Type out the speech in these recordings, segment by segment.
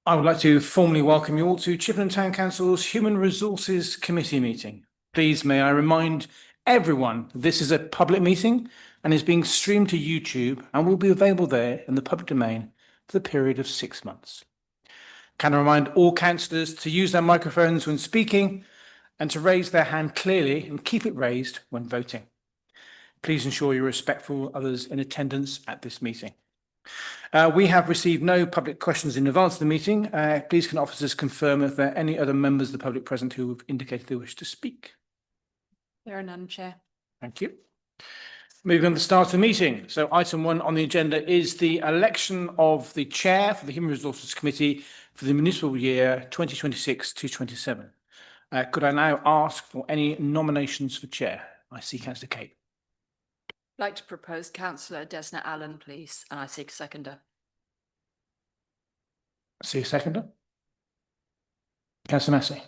I would like to formally welcome you all to Chippenham Town Council's Human Resources Committee meeting. Please may I remind everyone this is a public meeting and is being streamed to YouTube and will be available there in the public domain for the period of 6 months. Can I remind all councillors to use their microphones when speaking and to raise their hand clearly and keep it raised when voting. Please ensure you're respectful of others in attendance at this meeting. We have received no public questions in advance of the meeting. Please can officers confirm if there are any other members of the public present who have indicated they wish to speak? There are none, Chair. Thank you. Moving on to the start of the meeting. So item 1 on the agenda is the election of the chair for the Human Resources Committee for the municipal year 2026 to 27. Could I now ask for any nominations for chair? I see Councillor Cape. I'd like to propose Councillor Desna Allen, please, and I seek a seconder. I see a seconder. Councillor Massey.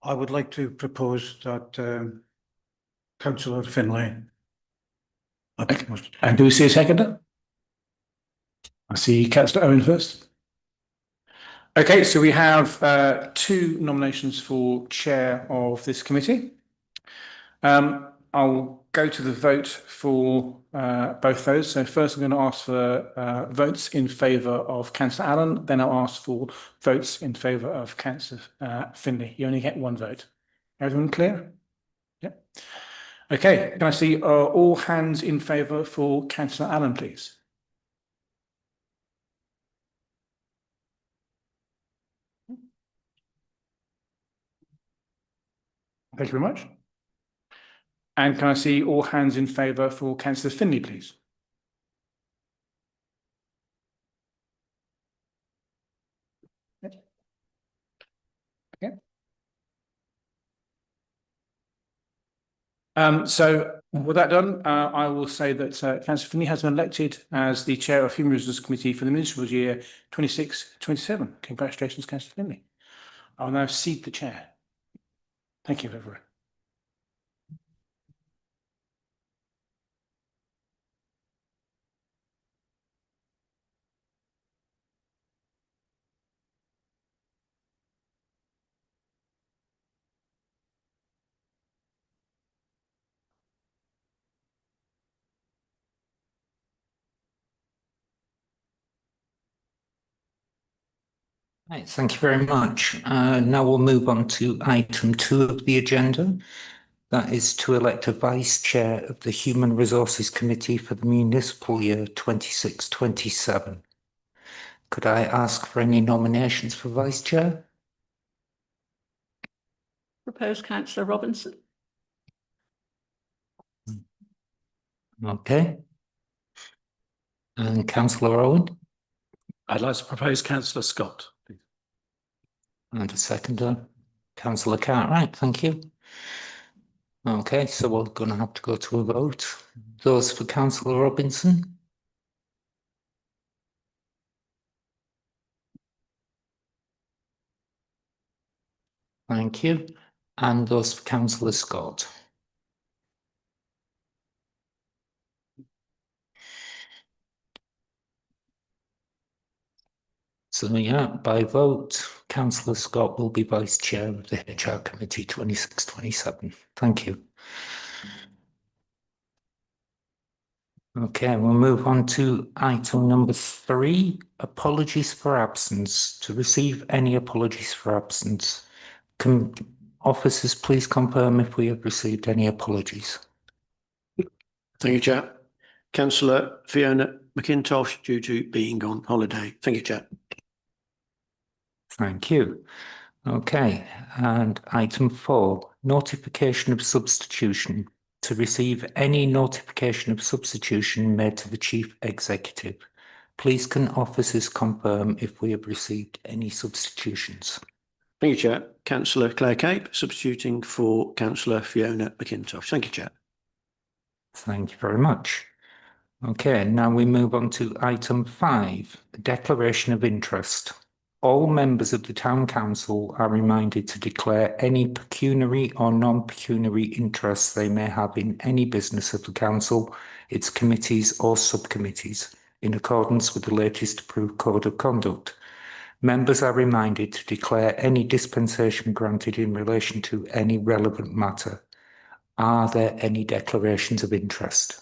I would like to propose that Councillor Finlay. And do we see a seconder? I see Councillor Owen first. Okay, so we have 2 nominations for chair of this committee. I'll go to the vote for both those. So first I'm going to ask for votes in favour of Councillor Allen, then I'll ask for votes in favour of Councillor Finlay. You only get 1 vote. Everyone clear? Yeah. Okay, can I see all hands in favour for Councillor Allen, please? Thank you very much. And can I see all hands in favour for Councillor Finlay, please? Okay. So with that done, I will say that Councillor Finlay has been elected as the chair of Human Resources Committee for the municipal year 26-27. Congratulations, Councillor Finlay. I'll now cede the chair. Thank you, everyone. Right, thank you very much. Now we'll move on to item 2 of the agenda. That is to elect a vice chair of the Human Resources Committee for the municipal year 26-27. Could I ask for any nominations for vice chair? Propose Councillor Robinson. Okay. And Councillor Owen? I'd like to propose Councillor Scott. Please. And a seconder, Councillor Cartwright, thank you. Okay, so we're going to have to go to a vote. Those for Councillor Robinson? Thank you. And those for Councillor Scott? So yeah, by vote, Councillor Scott will be vice chair of the HR Committee 26-27. Thank you. Okay, we'll move on to item number 3, apologies for absence. To receive any apologies for absence, can officers please confirm if we have received any apologies? Thank you, Chair. Councillor Fiona McIntosh, due to being on holiday. Thank you, Chair. Thank you. Okay, and item 4, notification of substitution. To receive any notification of substitution made to the Chief Executive, please can officers confirm if we have received any substitutions? Thank you, Chair. Councillor Claire Cape, substituting for Councillor Fiona McIntosh. Thank you, Chair. Thank you very much. Okay, now we move on to item 5, declaration of interest. All members of the Town Council are reminded to declare any pecuniary or non-pecuniary interests they may have in any business of the Council, its committees or subcommittees, in accordance with the latest approved code of conduct. Members are reminded to declare any dispensation granted in relation to any relevant matter. Are there any declarations of interest?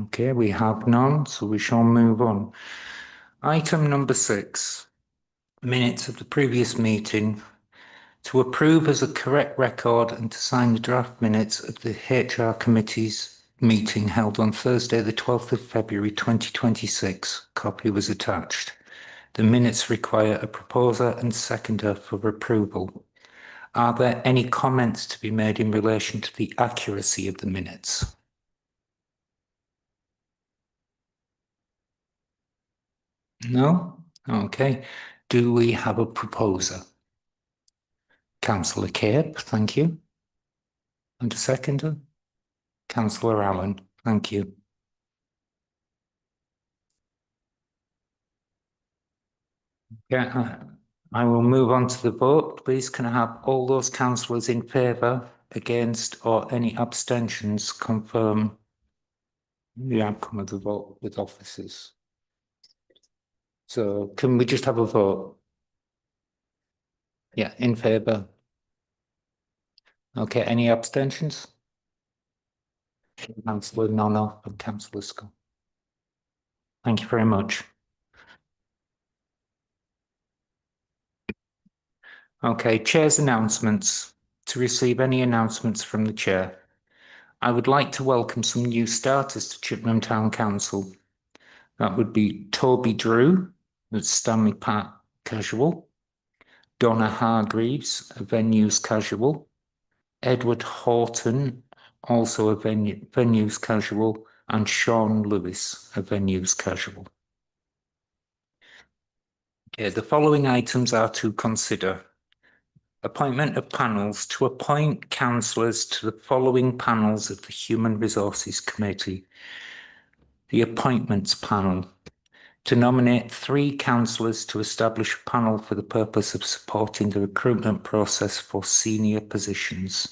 Okay, we have none, so we shall move on. Item number 6, minutes of the previous meeting. To approve as a correct record and to sign the draft minutes of the HR Committee's meeting held on Thursday, the 12th of February 2026. Copy was attached. The minutes require a proposer and seconder for approval. Are there any comments to be made in relation to the accuracy of the minutes? No? Okay. Do we have a proposer? Councillor Cape, thank you. And a seconder? Councillor Allen, thank you. Yeah, I will move on to the vote. Please can I have all those councillors in favour, against or any abstentions confirm the outcome of the vote with officers? So can we just have a vote? Yeah, in favour. Okay, any abstentions? Councillor Nono and Councillor Scott. Thank you very much. Okay, Chair's announcements. To receive any announcements from the Chair. I would like to welcome some new starters to Chippenham Town Council. That would be Toby Drew, that's Stanley Park Casual, Donna Hargreaves, a Venues Casual, Edward Horton, also a Venues Casual, and Sean Lewis, a Venues Casual. Okay, the following items are to consider. Appointment of panels. To appoint councillors to the following panels of the Human Resources Committee. The Appointments Panel. To nominate 3 councillors to establish a panel for the purpose of supporting the recruitment process for senior positions.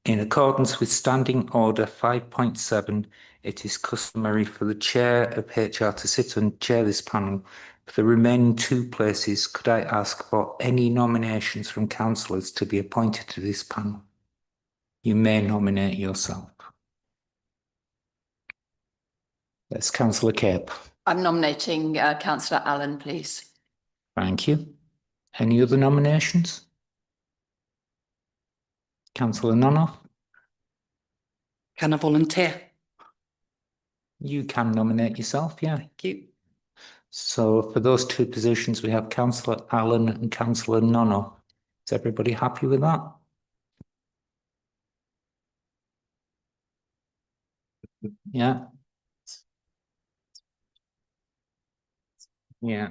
In accordance with Standing Order 5.7, it is customary for the Chair of HR to sit and chair this panel. For the remaining 2 places, could I ask for any nominations from councillors to be appointed to this panel? You may nominate yourself. That's Councillor Cape. I'm nominating Councillor Allen, please. Thank you. Any other nominations? Councillor Nonoff? Can I volunteer? You can nominate yourself, yeah. Thank you. So for those 2 positions, we have Councillor Allen and Councillor Nonoff. Is everybody happy with that? Yeah. Yeah.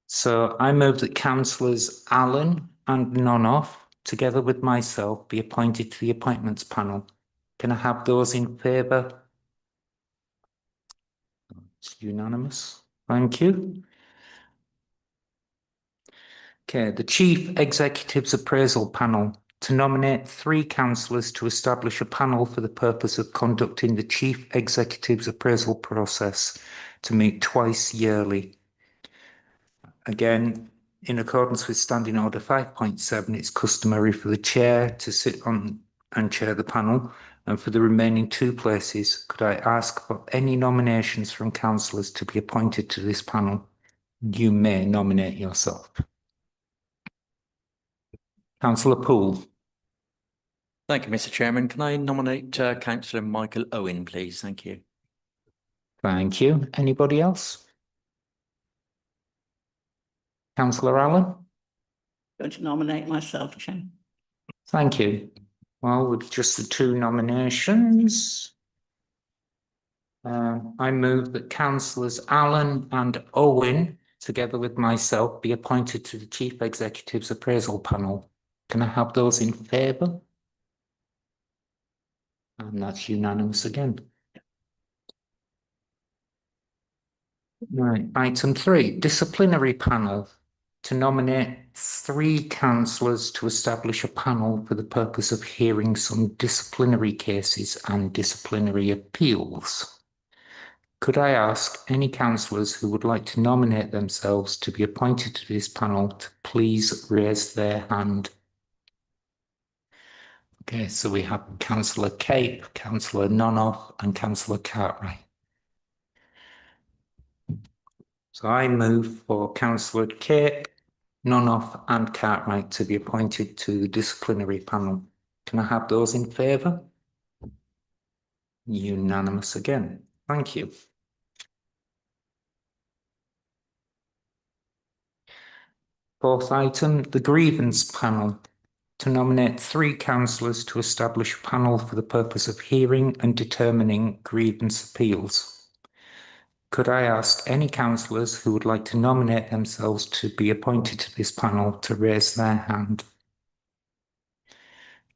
So I move that councillors Allen and Nonoff, together with myself, be appointed to the appointments panel. Can I have those in favour? It's unanimous. Thank you. Okay, the Chief Executive's Appraisal Panel. To nominate 3 councillors to establish a panel for the purpose of conducting the Chief Executive's appraisal process to meet twice yearly. Again, in accordance with Standing Order 5.7, it's customary for the Chair to sit on and chair the panel. And for the remaining 2 places, could I ask for any nominations from councillors to be appointed to this panel? You may nominate yourself. Councillor Poole. Thank you, Mr. Chairman. Can I nominate Councillor Michael Owen, please? Thank you. Thank you. Anybody else? Councillor Allen? Going to nominate myself, Chair. Thank you. Well, with just the 2 nominations, I move that councillors Allen and Owen, together with myself, be appointed to the Chief Executive's appraisal panel. Can I have those in favour? And that's unanimous again. Right, item 3, disciplinary panel. to nominate 3 councillors to establish a panel for the purpose of hearing some disciplinary cases and disciplinary appeals. Could I ask any councillors who would like to nominate themselves to be appointed to this panel to please raise their hand? Okay, so we have Councillor Cape, Councillor Nonoff and Councillor Cartwright. So I move for Councillor Cape, Nonoff and Cartwright to be appointed to the disciplinary panel. Can I have those in favour? Unanimous again. Thank you. Fourth item, the grievance panel. To nominate 3 councillors to establish a panel for the purpose of hearing and determining grievance appeals. Could I ask any councillors who would like to nominate themselves to be appointed to this panel to raise their hand?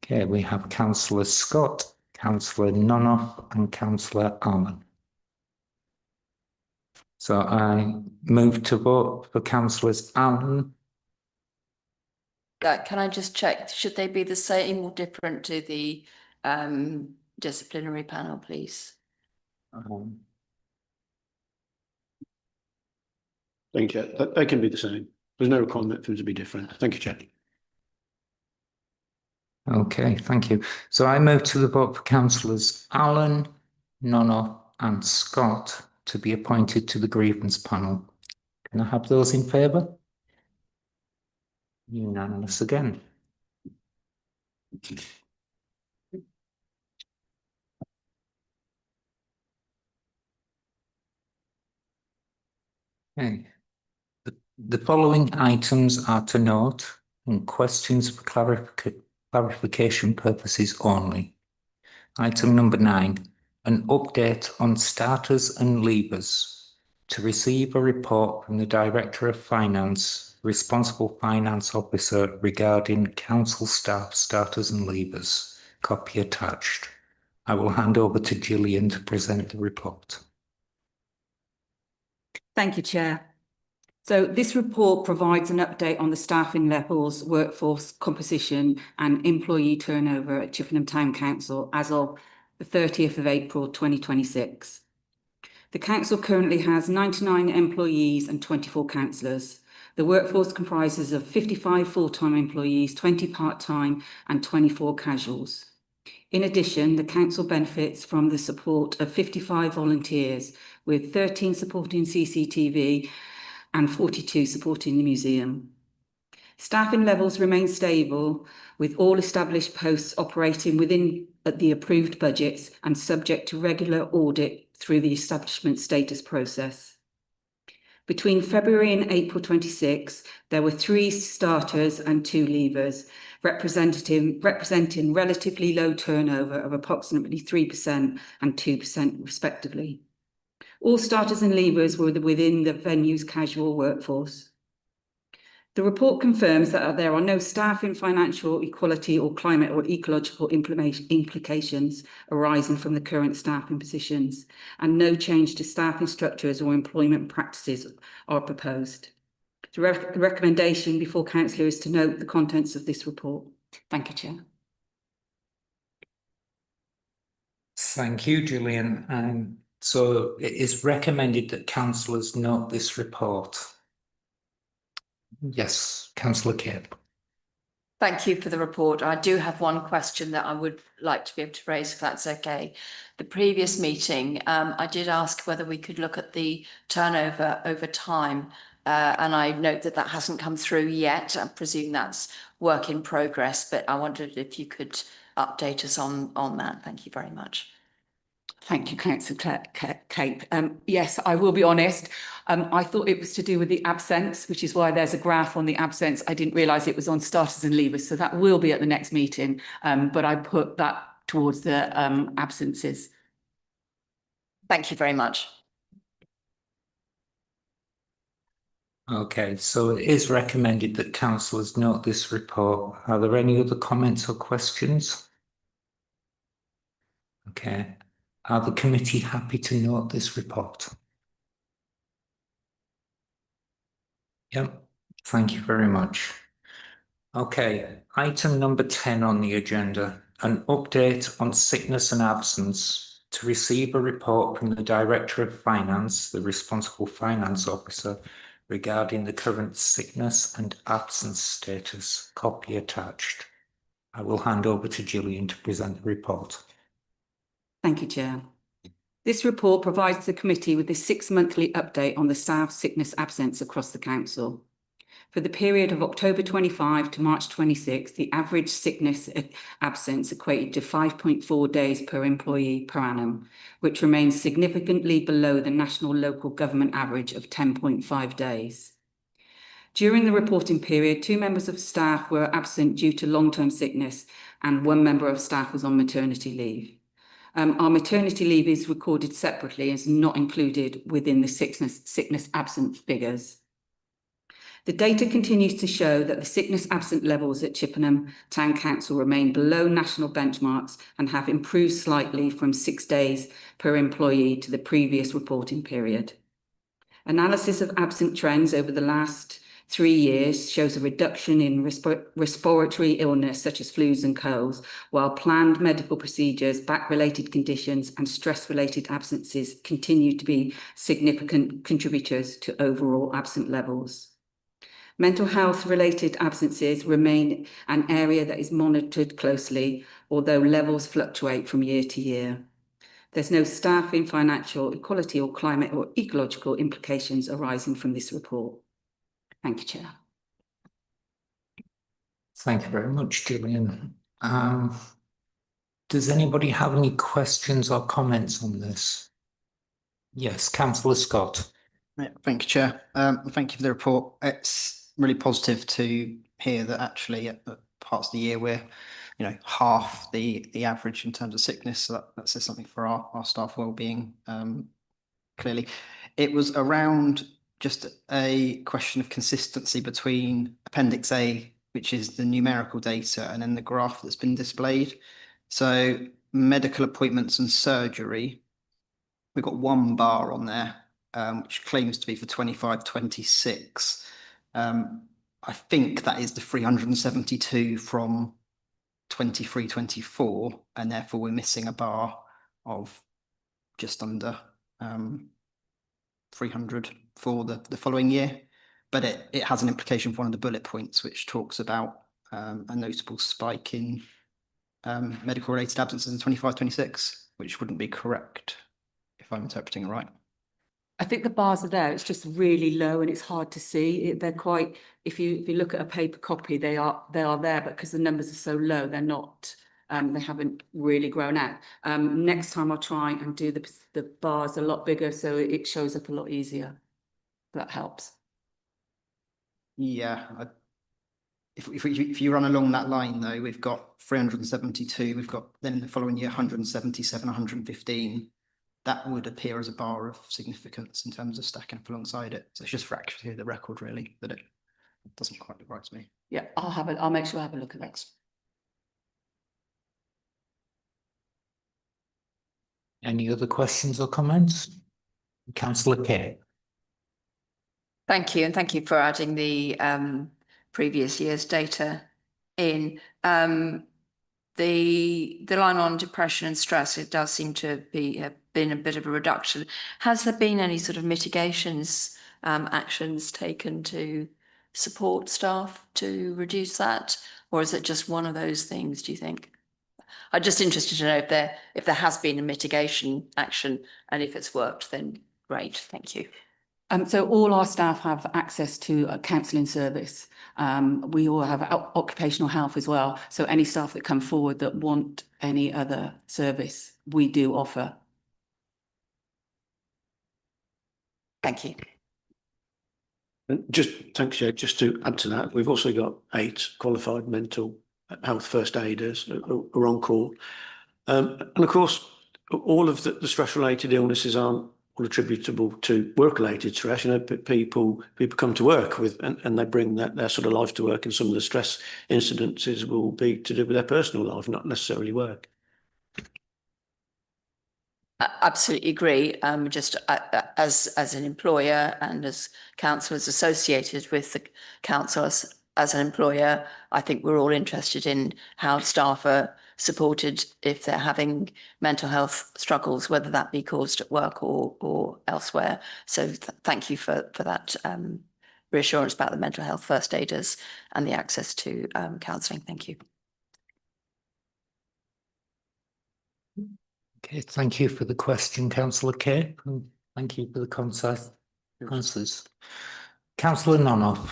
Okay, we have Councillor Scott, Councillor Nonoff and Councillor Allen. So I move to vote for Councillors Allen. Can I just check, should they be the same or different to the disciplinary panel, please? Thank you, Chair. They can be the same. There's no requirement for them to be different. Thank you, Chair. Okay, thank you. So I move to the vote for councillors Allen, Nonoff and Scott to be appointed to the grievance panel. Can I have those in favour? Unanimous again. Okay. The following items are to note and questions for clarification purposes only. Item number 9, an update on starters and leavers. To receive a report from the Director of Finance, Responsible Finance Officer regarding council staff starters and leavers. Copy attached. I will hand over to Gillian to present the report. Thank you, Chair. So this report provides an update on the staffing levels, workforce composition and employee turnover at Chippenham Town Council as of the 30th of April 2026. The council currently has 99 employees and 24 councillors. The workforce comprises of 55 full-time employees, 20 part-time and 24 casuals. In addition, the council benefits from the support of 55 volunteers, with 13 supporting CCTV and 42 supporting the museum. Staffing levels remain stable, with all established posts operating within the approved budgets and subject to regular audit through the establishment status process. Between February and April 26, there were 3 starters and 2 leavers, representing relatively low turnover of approximately 3% and 2% respectively. All starters and leavers were within the venue's casual workforce. The report confirms that there are no staffing, financial, equality or climate or ecological implications arising from the current staffing positions, and no change to staffing structures or employment practices are proposed. The recommendation before Council is to note the contents of this report. Thank you, Chair. Thank you, Gillian. So it is recommended that councillors note this report. Yes, Councillor Cape. Thank you for the report. I do have one question that I would like to be able to raise, if that's okay. The previous meeting, I did ask whether we could look at the turnover over time, and I note that that hasn't come through yet. I presume that's work in progress, but I wondered if you could update us on that. Thank you very much. Thank you, Councillor Cape. Yes, I will be honest. I thought it was to do with the absence, which is why there's a graph on the absence. I didn't realise it was on starters and leavers, so that will be at the next meeting. But I put that towards the absences. Thank you very much. Okay, so it is recommended that councillors note this report. Are there any other comments or questions? Okay. Are the committee happy to note this report? Yep. Thank you very much. Okay, item number 10 on the agenda, an update on sickness and absence. To receive a report from the Director of Finance, the responsible finance officer, regarding the current sickness and absence status, copy attached. I will hand over to Gillian to present the report. Thank you, Chair. This report provides the committee with a 6-monthly update on the staff sickness absence across the council. For the period of October 25 to March 26, the average sickness absence equated to 5.4 days per employee per annum, which remains significantly below the national local government average of 10.5 days. During the reporting period, 2 members of staff were absent due to long-term sickness and 1 member of staff was on maternity leave. Our maternity leave is recorded separately as not included within the sickness absence figures. The data continues to show that the sickness absent levels at Chippenham Town Council remain below national benchmarks and have improved slightly from 6 days per employee to the previous reporting period. Analysis of absent trends over the last 3 years shows a reduction in respiratory illness such as flus and colds, while planned medical procedures, back-related conditions and stress-related absences continue to be significant contributors to overall absent levels. Mental health related absences remain an area that is monitored closely, although levels fluctuate from year to year. There's no staffing, financial, equality or climate or ecological implications arising from this report. Thank you, Chair. Thank you very much, Gillian. Does anybody have any questions or comments on this? Yes, Councillor Scott. Yeah, thank you, Chair. Thank you for the report. It's really positive to hear that actually at parts of the year we're, half the average in terms of sickness. So that says something for our staff wellbeing. Clearly, it was around just a question of consistency between Appendix A, which is the numerical data, and then the graph that's been displayed. So medical appointments and surgery, we've got 1 bar on there, which claims to be for 25-26. I think that is the 372 from 23-24, and therefore we're missing a bar of just under 300 for the following year. But it has an implication for one of the bullet points, which talks about a notable spike in medical related absences in 25-26, which wouldn't be correct if I'm interpreting it right. I think the bars are there. It's just really low and it's hard to see. They're quite. If you look at a paper copy, they are there, but because the numbers are so low, they're not. They haven't really grown out. Next time I'll try and do the bars a lot bigger so it shows up a lot easier. That helps. Yeah. If you run along that line though, we've got 372. We've got then in the following year 177, 115. That would appear as a bar of significance in terms of stacking up alongside it. So it's just for accuracy of the record, really, that it doesn't quite look right to me. Yeah, I'll make sure I have a look at that. Any other questions or comments? Councillor Kay. Thank you, and thank you for adding the previous year's data in. The line on depression and stress, it does seem to be been a bit of a reduction. Has there been any sort of mitigations actions taken to support staff to reduce that, or is it just one of those things, do you think? I'm just interested to know if there has been a mitigation action, and if it's worked, then great, thank you. So all our staff have access to a counselling service. We all have occupational health as well. So any staff that come forward that want any other service, we do offer. Thank you. And thanks, Chair. Just to add to that, we've also got 8 qualified mental health first aiders who are on call. And of course, all of the stress-related illnesses aren't all attributable to work-related stress. People come to work with and they bring their sort of life to work, and some of the stress incidences will be to do with their personal life, not necessarily work. Absolutely agree. Just as an employer and as councillors associated with the council as an employer, I think we're all interested in how staff are supported if they're having mental health struggles, whether that be caused at work or elsewhere. So thank you for that reassurance about the mental health first aiders and the access to counselling. Thank you. Okay, thank you for the question, Councillor Kay. And thank you for the concise answers. Councillor Nonoff.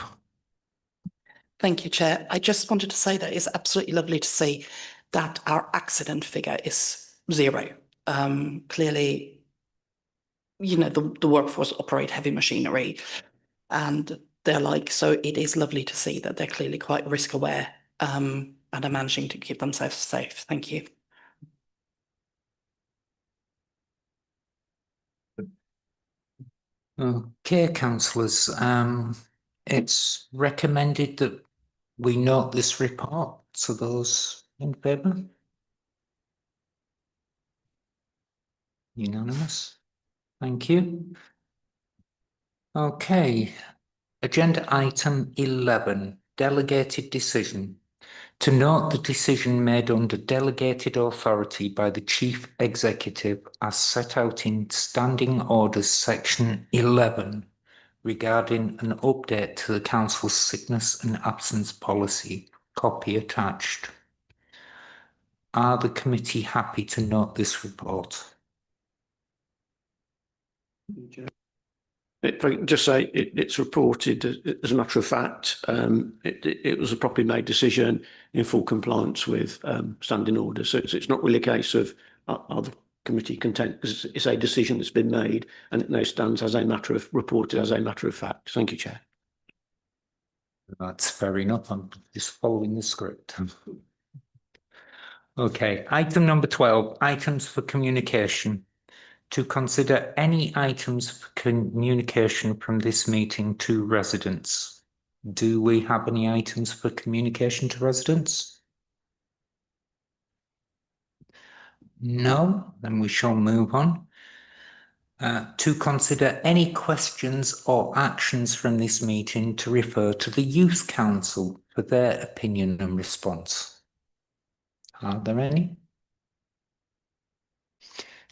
Thank you, Chair. I just wanted to say that it's absolutely lovely to see that our accident figure is 0. Clearly, you know, the workforce operate heavy machinery and they're like, so it is lovely to see that they're clearly quite risk aware and are managing to keep themselves safe. Thank you. Okay, councillors, it's recommended that we note this report. So those in favour? Unanimous. Thank you. Okay, agenda item 11, delegated decision. To note the decision made under delegated authority by the Chief Executive as set out in Standing Orders Section 11 regarding an update to the Council's sickness and absence policy, copy attached. Are the committee happy to note this report? If I can just say it's reported as a matter of fact. It was a properly made decision in full compliance with standing orders. So it's not really a case of are the committee content, because it's a decision that's been made and it now stands as a matter of reported as a matter of fact. Thank you, Chair. That's fair enough. I'm just following the script. Okay, item number 12, items for communication. To consider any items for communication from this meeting to residents. Do we have any items for communication to residents? No, then we shall move on. To consider any questions or actions from this meeting to refer to the Youth Council for their opinion and response. Are there any?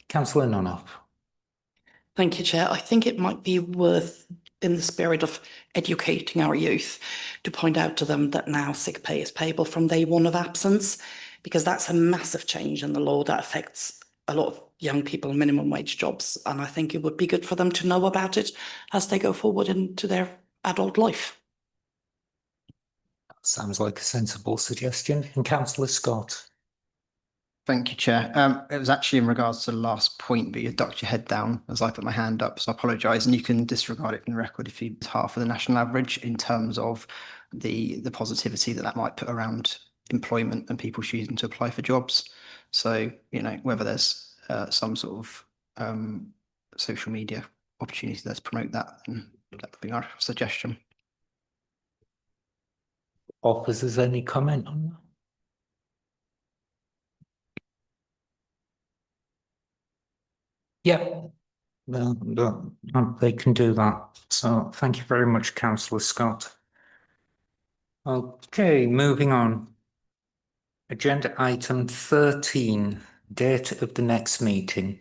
Councillor Nonoff. Thank you, Chair. I think it might be worth, in the spirit of educating our youth, to point out to them that now sick pay is payable from day 1 of absence, because that's a massive change in the law that affects a lot of young people in minimum wage jobs. And I think it would be good for them to know about it as they go forward into their adult life. Sounds like a sensible suggestion. And Councillor Scott. Thank you, Chair. It was actually in regards to the last point, but you ducked your head down as I put my hand up, so I apologise. And you can disregard it from the record if it's half of the national average in terms of the positivity that might put around employment and people choosing to apply for jobs. So, you know, whether there's some sort of social media opportunity to promote that, then that would be our suggestion. Officers, any comment on that? Yeah, they can do that. So thank you very much, Councillor Scott. Okay, moving on. Agenda item 13, date of the next meeting.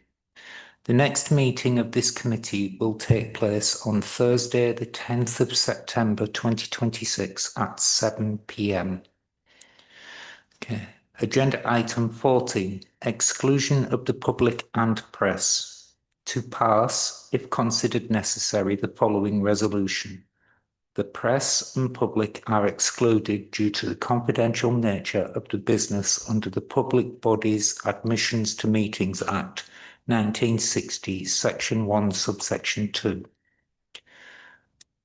The next meeting of this committee will take place on Thursday, the 10th of September 2026 at 7 p.m. Okay. Agenda item 14, exclusion of the public and press. To pass, if considered necessary, the following resolution. The press and public are excluded due to the confidential nature of the business under the Public Bodies Admissions to Meetings Act 1960, Section 1, Subsection 2.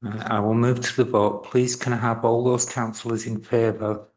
I will move to the vote. Please can I have all those councillors in favour